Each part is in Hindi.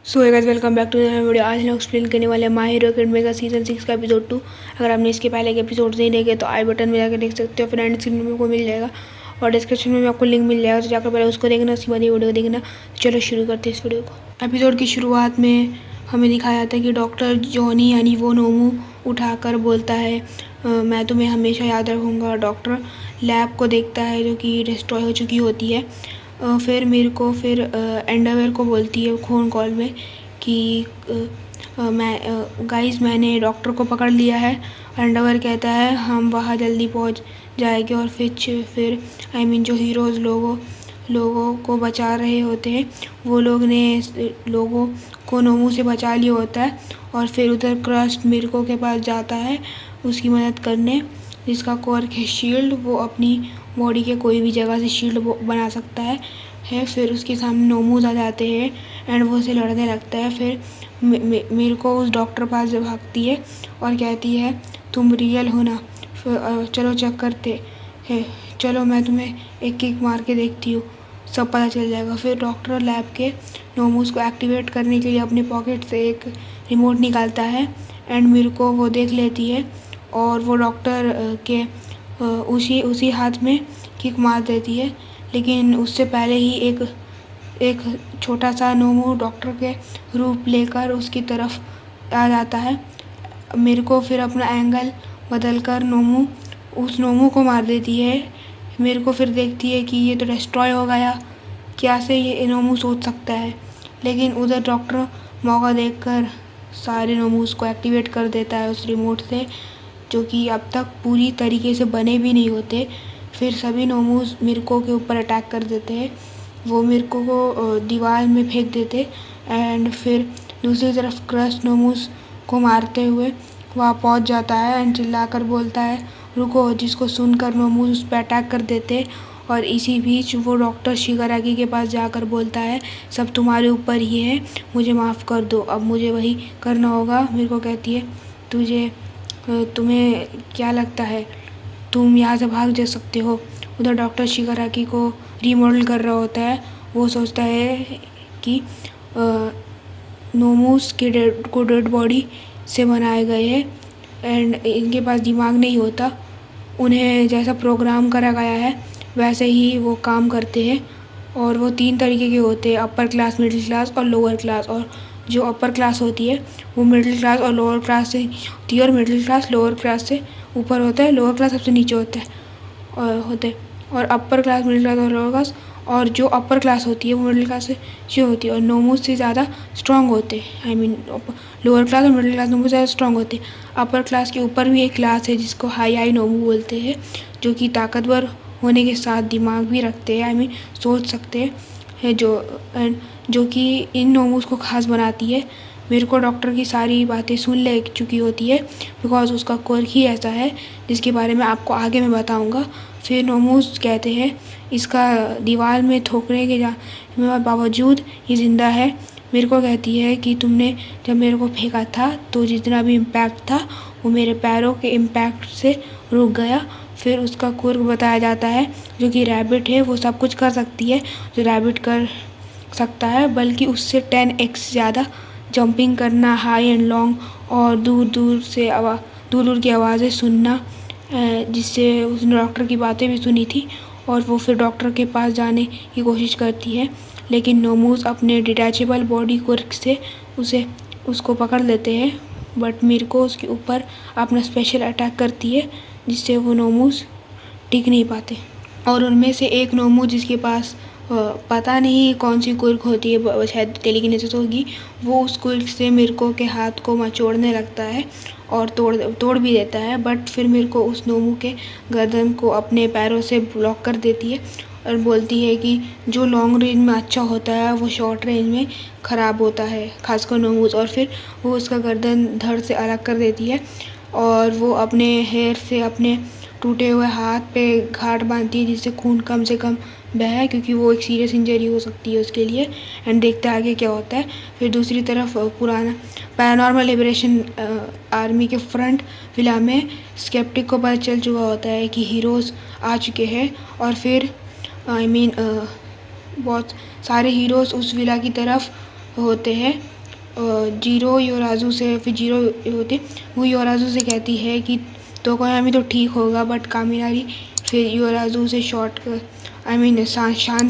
So guys welcome back to video. आज हम एक्सप्लेन करने वाले हैं माय हीरो एकेडमी का सीजन 6 का एपिसोड 2। अगर आपने इसके पहले के एपिसोड नहीं देखे तो आई बटन में जाकर देख सकते हो, फिर एंड स्क्रीन में आपको मिल जाएगा और डिस्क्रिप्शन में आपको लिंक मिल जाएगा, तो जाकर पहले उसको देखना, उसके बाद ये वीडियो देखना। चलो शुरू करते हैं इस वीडियो को। एपिसोड की शुरुआत में हमें दिखाया जाता है कि डॉक्टर जॉनी यानी वो नोमू उठाकर बोलता है मैं तुम्हें हमेशा याद रखूँगा। डॉक्टर लैब को देखता है जो कि डिस्ट्रॉय हो चुकी होती है। फिर मेरे को फिर एंडरवेयर को बोलती है फ़ोन कॉल में कि मैं गाइस मैंने डॉक्टर को पकड़ लिया है। एंडरवेयर कहता है हम वहाँ जल्दी पहुँच जाएंगे। और फिर जो हीरोज़ लोगों को बचा रहे होते हैं वो लोग ने लोगों को नोमू से बचा लिया होता है। और फिर उधर क्रस्ट मिर्को के पास जाता है उसकी मदद करने, जिसका क्वार्क है शील्ड। वो अपनी बॉडी के कोई भी जगह से शील्ड बना सकता है। फिर उसके सामने नोमूज आ जाते हैं एंड वो उसे लड़ने लगता है। फिर मेरे को उस डॉक्टर पास भागती है और कहती है तुम रियल हो ना, चलो चेक करते हैं, चलो मैं तुम्हें एक किक मार के देखती हूँ, सब पता चल जाएगा। फिर डॉक्टर लैब के नोमूज को एक्टिवेट करने के लिए अपने पॉकेट से एक रिमोट निकालता है एंड मेरे को वो देख लेती है और वो डॉक्टर के उसी हाथ में किक मार देती है। लेकिन उससे पहले ही एक छोटा सा नोमू डॉक्टर के रूप लेकर उसकी तरफ आ जाता है। मेरे को फिर अपना एंगल बदलकर उस नोमू को मार देती है। मेरे को फिर देखती है कि ये तो डिस्ट्रॉय हो गया, क्या से ये नोमू सोच सकता है। लेकिन उधर डॉक्टर मौका देखकर सारे नोमूस को एक्टिवेट कर देता है उस रिमोट से, जो कि अब तक पूरी तरीके से बने भी नहीं होते। फिर सभी नोमूस मिर्को के ऊपर अटैक कर देते हैं। वो मिर्को को दीवार में फेंक देते एंड फिर दूसरी तरफ क्रस्ट नोमूस को मारते हुए वहाँ पहुँच जाता है एंड चिल्लाकर बोलता है रुको, जिसको सुनकर नोमूस उस पर अटैक कर देते। और इसी बीच वो डॉक्टर शिगारागी के पास जाकर बोलता है सब तुम्हारे ऊपर ही है, मुझे माफ़ कर दो, अब मुझे वही करना होगा। मेरे को कहती है तुम्हें क्या लगता है तुम यहाँ से भाग जा सकते हो। उधर डॉक्टर शिगारागी को रीमॉडल कर रहा होता है। वो सोचता है कि नोमूस के डेड बॉडी से बनाए गए हैं एंड इनके पास दिमाग नहीं होता, उन्हें जैसा प्रोग्राम करा गया है वैसे ही वो काम करते हैं। और वो 3 तरीके के होते हैं, अपर क्लास, मिडिल क्लास और लोअर क्लास। और जो अपर क्लास होती है वो मिडिल क्लास और लोअर क्लास से होती है और मिडिल क्लास लोअर क्लास से ऊपर होता है, लोअर क्लास सबसे नीचे होता है। और अपर क्लास, मिडिल क्लास और लोअर क्लास, और जो अपर क्लास होती है वो मिडिल क्लास से नीचे होती है और नोमूस से ज़्यादा स्ट्रॉन्ग होते हैं। लोअर क्लास और मिडिल क्लास नोमूस से ज़्यादा स्ट्रॉन्ग होते हैं। अपर क्लास के ऊपर भी एक क्लास है जिसको हाई नोमू बोलते हैं, जो कि ताकतवर होने के साथ दिमाग भी रखते हैं, सोच सकते हैं, जो कि इन नोमूस को खास बनाती है। मेरे को डॉक्टर की सारी बातें सुन ले चुकी होती है बिकॉज उसका क्वार्क ही ऐसा है, जिसके बारे में आपको आगे मैं बताऊंगा। फिर नोमूस कहते हैं इसका दीवार में ठोकने के बावजूद ये ज़िंदा है। मेरे को कहती है कि तुमने जब मेरे को फेंका था तो जितना भी इम्पैक्ट था वो मेरे पैरों के इम्पैक्ट से रुक गया। फिर उसका क्वार्क बताया जाता है जो कि रैबिट है, वो सब कुछ कर सकती है जो रैबिट कर सकता है, बल्कि उससे 10x ज़्यादा जंपिंग करना, हाई एंड लॉन्ग और दूर दूर की आवाज़ें सुनना, जिससे उसने डॉक्टर की बातें भी सुनी थी। और वो फिर डॉक्टर के पास जाने की कोशिश करती है, लेकिन नोमूस अपने डिटैचेबल बॉडी क्वार्क से उसको पकड़ लेते हैं। बट मिर्को उसके ऊपर अपना स्पेशल अटैक करती है, जिससे वो नोमूस टिक नहीं पाते। और उनमें से एक नोमू जिसके पास पता नहीं कौन सी क्वार्क होती है, शायद टेलीकिनेसिस होगी, वो उस क्वार्क से मिर्को के हाथ को मचोड़ने लगता है और तोड़ भी देता है। बट फिर मिर्को उस नोमू के गर्दन को अपने पैरों से ब्लॉक कर देती है और बोलती है कि जो लॉन्ग रेंज में अच्छा होता है वो शॉर्ट रेंज में ख़राब होता है, खासकर नोमूस। और फिर वो उसका गर्दन धड़ से अलग कर देती है और वो अपने हेयर से अपने टूटे हुए हाथ पे गांठ बांधती है जिससे खून कम से कम बहे, क्योंकि वो एक सीरियस इंजरी हो सकती है उसके लिए। एंड देखते हैं आगे क्या होता है। फिर दूसरी तरफ पुराना पैरानॉर्मल लिबरेशन आर्मी के फ्रंट विला में स्केप्टिक को पता चल चुका होता है कि हीरोज़ आ चुके हैं और फिर बहुत सारे हीरोज़ उस विला की तरफ होते हैं जीरो योराजू से, फिर जीरो होते वो योराजू से कहती है कि तो कोयामी तो ठीक होगा, बट कामिनारी फिर योराजू से शांत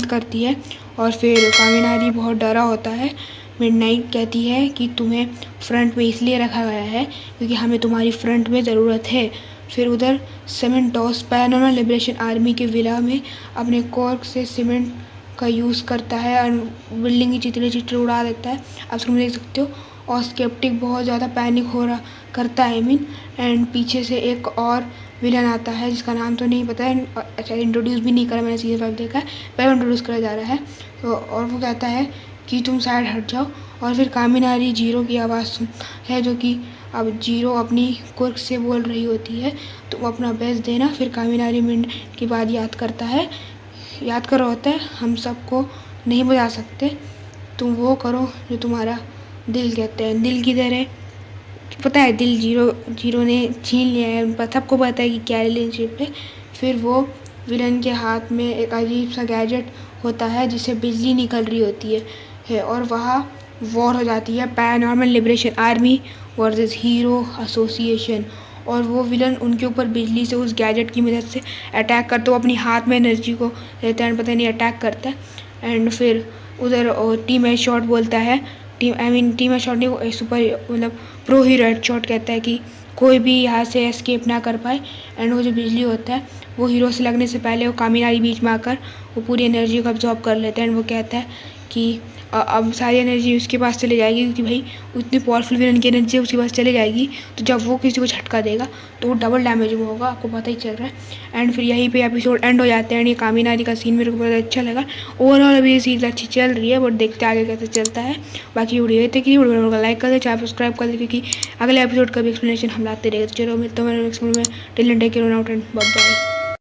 करती है। और फिर कामिनारी बहुत डरा होता है। मिडनाइट कहती है कि तुम्हें फ्रंट में इसलिए रखा गया है क्योंकि हमें तुम्हारी फ्रंट में ज़रूरत है। फिर उधर सीमेंटोस पैरानॉर्मल लिबरेशन आर्मी के विला में अपने कॉर्क से सीमेंट का यूज़ करता है और बिल्डिंग की चित्र उड़ा देता है। आप स्क्रीन में देख सकते हो। और स्केप्टिक बहुत ज़्यादा पैनिक हो रहा करता है एंड पीछे से एक और विलन आता है जिसका नाम तो नहीं पता है, अच्छा इंट्रोड्यूस भी नहीं करा, मैंने सीजन 5 देखा है, पहले इंट्रोड्यूस करा जा रहा है। तो और वो कहता है कि तुम साइड हट जाओ। और फिर कामिनारी जीरो की आवाज़ है जो कि अब जीरो अपनी कुर्क से बोल रही होती है, तुम अपना बेस्ट देना। फिर कामिनारी मिनट की बात याद कर रहा होता है, हम सबको नहीं बजा सकते, तुम वो करो जो तुम्हारा दिल कहते हैं। दिल किधर है पता है, दिल जीरो ने छीन लिया है, सबको पता है कि क्या रिलेशनशिप है। फिर वो विलन के हाथ में एक अजीब सा गैजेट होता है जिससे बिजली निकल रही होती है और वहाँ वॉर हो जाती है, paranormal liberation army versus hero association. और वो विलन उनके ऊपर बिजली से उस गैजेट की मदद से अटैक करता है, वो अपनी हाथ में एनर्जी को लेता है, पता नहीं अटैक करता है। एंड फिर उधर टीम एच शॉट बोलता है, टीम एच शॉट ने सुपर मतलब प्रो हीरो एच शॉट कहता है कि कोई भी यहाँ से एस्केप ना कर पाए। एंड वो जो बिजली होता है वो हीरो से लगने से पहले वो कामिनारी बीच में आकर वो पूरी एनर्जी को अब्जॉर्ब कर लेता है। एंड वो कहता है कि अब सारी एनर्जी उसके पास चले जाएगी क्योंकि भाई उतनी पावरफुल विलन की एनर्जी उसके पास चले जाएगी, तो जब वो किसी को झटका देगा तो वो डबल डैमेज में होगा, आपको पता ही चल रहा है। एंड फिर यहीं पे एपिसोड एंड हो जाते हैं। ये कामिनारी का सीन मेरे को बहुत अच्छा लगा। ओवरऑल अभी ये सीरीज अच्छी चल रही है, बट देखते आगे कैसे चलता है। बाकी वीडियो देखते कि वीडियो को लाइक कर दे, चैनल सब्सक्राइब कर दे, क्योंकि अगले एपिसोड का भी एक्सप्लेनेशन हम लाते रहेंगे। चलो मिलते हैं नेक्स्ट वीडियो में। Till then take care, out and bye bye.